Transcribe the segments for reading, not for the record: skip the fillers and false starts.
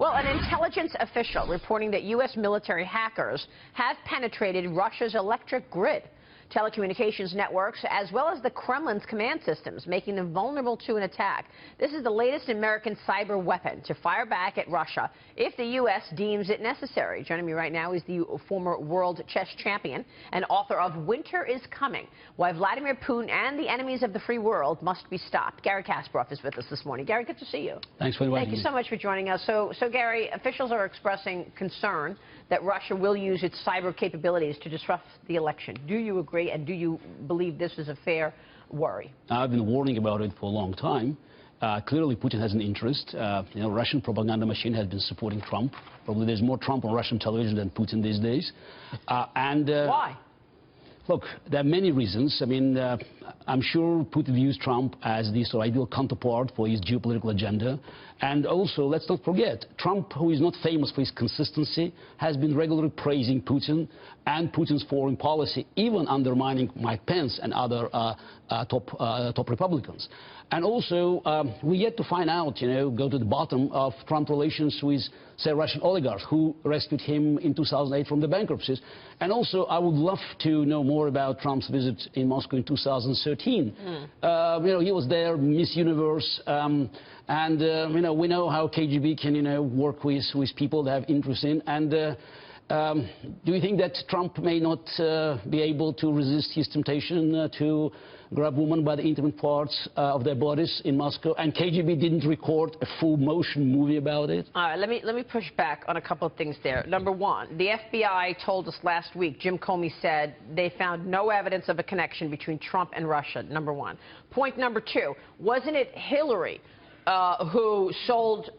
Well, an intelligence official reporting that U.S. military hackers have penetrated Russia's electric grid, telecommunications networks, as well as the Kremlin's command systems, making them vulnerable to an attack. This is the latest American cyber weapon to fire back at Russia if the U.S. deems it necessary. Joining me right now is the former world chess champion and author of Winter is Coming: Why Vladimir Putin and the Enemies of the Free World Must Be Stopped. Garry Kasparov is with us this morning. Garry, good to see you. Thanks for inviting me. Thank you so much for joining us. So Garry, officials are expressing concern that Russia will use its cyber capabilities to disrupt the election. Do you agree, and do you believe this is a fair worry? I've been warning about it for a long time. Clearly, Putin has an interest. Russian propaganda machine has been supporting Trump. Probably there's more Trump on Russian television than Putin these days. Why? Look, there are many reasons. I mean, I'm sure Putin views Trump as the sort of ideal counterpart for his geopolitical agenda. And also, let's not forget, Trump, who is not famous for his consistency, has been regularly praising Putin and Putin's foreign policy, even undermining Mike Pence and other top Republicans. And also, we're yet to find out, go to the bottom of Trump's relations with, say, Russian oligarchs who rescued him in 2008 from the bankruptcies. And also, I would love to know more about Trump's visit in Moscow in 2013. He was there, Miss Universe, and we know how KGB can, work with people that have interest in. And do you think that Trump may not be able to resist his temptation to grab women by the intimate parts of their bodies in Moscow? And KGB didn't record a full motion movie about it? All right, let me push back on a couple of things there. Number one, the FBI told us last week, Jim Comey said, they found no evidence of a connection between Trump and Russia, number one. Point number two, wasn't it Hillary who sold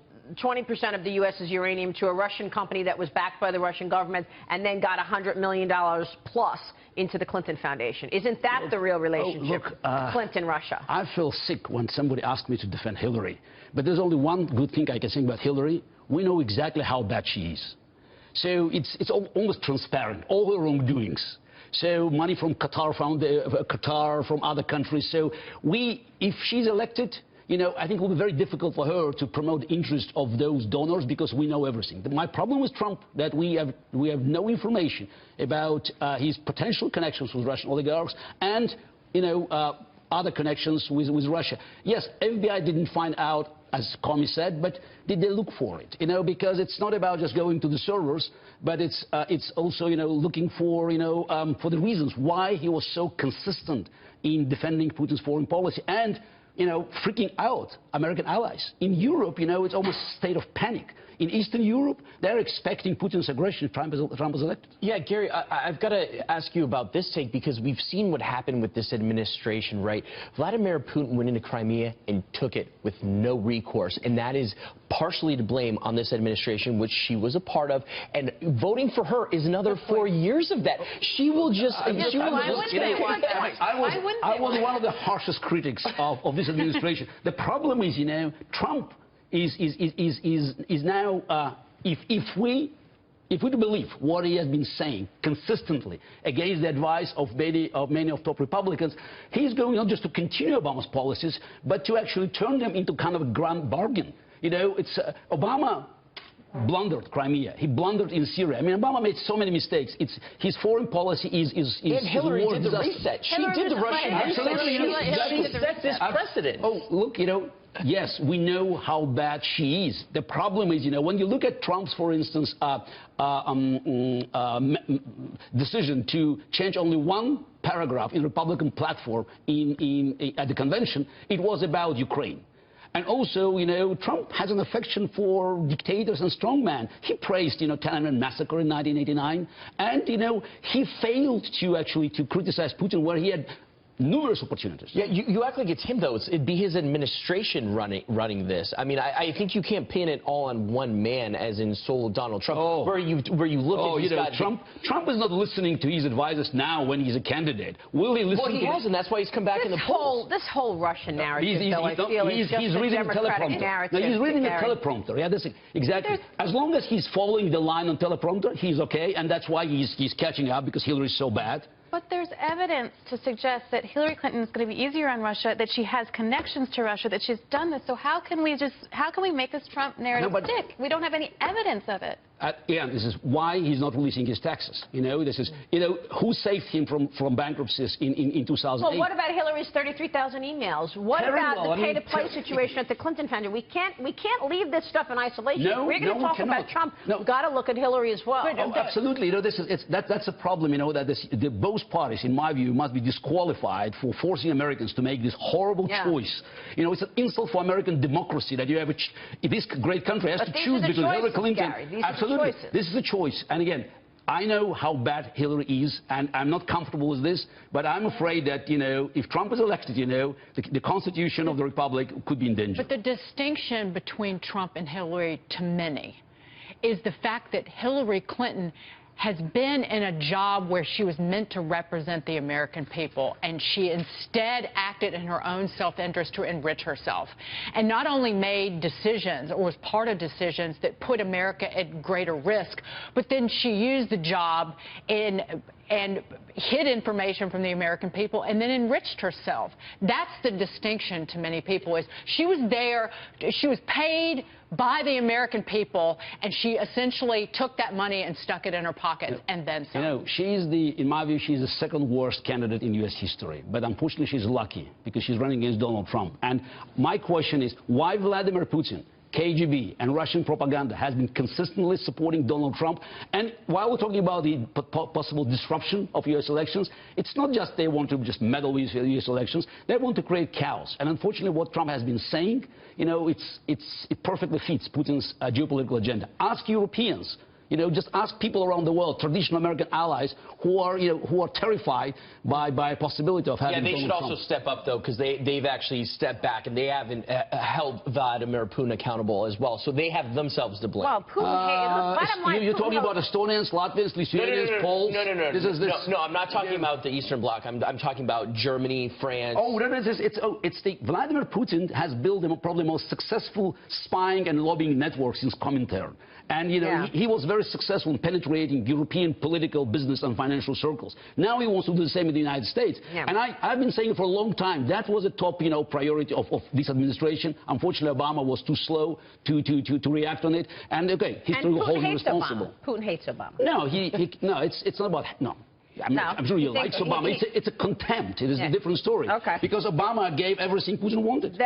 20% of the U.S.'s uranium to a Russian company that was backed by the Russian government and then got $100 million plus into the Clinton Foundation? Isn't that the real relationship, Clinton-Russia? I feel sick when somebody asks me to defend Hillary. But there's only one good thing I can say about Hillary. We know exactly how bad she is. So it's almost transparent, all her wrongdoings. So money from Qatar, from other countries. So if she's elected, I think it will be very difficult for her to promote the interest of those donors because we know everything. My problem with Trump that we have no information about his potential connections with Russian oligarchs and other connections with Russia. Yes, FBI didn't find out, as Comey said, but did they look for it? Because it's not about just going to the servers, but it's also looking for the reasons why he was so consistent in defending Putin's foreign policy and freaking out American allies. In Europe, it's almost a state of panic. In Eastern Europe, they're expecting Putin's aggression if Trump is elected. Yeah, Garry, I've got to ask you about this take because we've seen what happened with this administration, right? Vladimir Putin went into Crimea and took it with no recourse, and that is partially to blame on this administration, which she was a part of, and voting for her is another 4 years of that. She will just... I was one of the harshest critics of this administration. The problem is, Trump is now, if we do believe what he has been saying consistently against the advice of many of top Republicans, he's going not just to continue Obama's policies, but to actually turn them into kind of a grand bargain. Obama blundered Crimea. He blundered in Syria. I mean, Obama made so many mistakes. His foreign policy is and Hillary did the reset. She did the Russian absolutely. She set this precedent. Oh, look, yes, we know how bad she is. The problem is, when you look at Trump's, for instance, decision to change only one paragraph in Republican platform at the convention, it was about Ukraine. And also, Trump has an affection for dictators and strongmen. He praised, Tiananmen massacre in 1989, and, he failed to criticize Putin where he had numerous opportunities. Yeah, you act like it's him, though. It'd be his administration running this. I mean, I think you can't pin it all on one man, as in solo Donald Trump, where you look at Trump is not listening to his advisors now when he's a candidate. Will he listen? Well, he has, and that's why he's come back in the polls. This whole Russian narrative, he's reading a teleprompter. No, he's reading a teleprompter. Yeah, that's exactly. As long as he's following the line on teleprompter, he's okay, and that's why he's catching up because Hillary's so bad. But there's evidence to suggest that Hillary Clinton is going to be easier on Russia, that she has connections to Russia, that she's done this. So how can we make this Trump narrative stick? We don't have any evidence of it. Yeah, this is why he's not releasing his taxes. This is, who saved him from bankruptcies in 2008? Well, what about Hillary's 33,000 emails? What about the pay-to-play situation at the Clinton Foundation? We can't leave this stuff in isolation. No, we're going to talk about Trump. We've got to look at Hillary as well. Absolutely. That's a problem. Both parties, in my view, must be disqualified for forcing Americans to make this horrible choice. It's an insult for American democracy that you have this great country has to choose between Hillary Clinton. Absolutely. This is a choice. And again, I know how bad Hillary is, and I'm not comfortable with this, but I'm afraid that, if Trump is elected, the Constitution of the Republic could be in danger. But the distinction between Trump and Hillary, to many, is the fact that Hillary Clinton has been in a job where she was meant to represent the American people, and she instead acted in her own self-interest to enrich herself, and not only made decisions or was part of decisions that put America at greater risk, but then she used the job and hid information from the American people and then enriched herself. That's the distinction to many people, is she was there, she was paid by the American people, and she essentially took that money and stuck it in her pocket and then some. In my view, she's the second worst candidate in U.S. history. But unfortunately, she's lucky because she's running against Donald Trump. And my question is, why Vladimir Putin, KGB and Russian propaganda has been consistently supporting Donald Trump? And while we're talking about the possible disruption of U.S. elections, it's not just they want to just meddle with U.S. elections. They want to create chaos. And unfortunately, what Trump has been saying, it perfectly fits Putin's geopolitical agenda. Ask Europeans. Just ask people around the world, traditional American allies, who are terrified by a possibility of having Donald Trump. Yeah, they should also step up, though, because they've actually stepped back and they haven't held Vladimir Putin accountable as well. So they have themselves to blame. Well, Putin, you're talking about Estonians, Latvians, Lithuanians, Poles? No, I'm not talking about the Eastern Bloc. I'm talking about Germany, France. Vladimir Putin has built probably the most successful spying and lobbying network since Comintern. And, he was very successful in penetrating European political, business, and financial circles. Now he wants to do the same in the United States. Yeah. And I've been saying it for a long time. That was a top, priority of this administration. Unfortunately, Obama was too slow to react on it. And, history will hold him responsible. Putin hates Obama. No, no, it's not about... No. I'm sure he likes Obama. It's a contempt. It is a different story. Because Obama gave everything Putin wanted.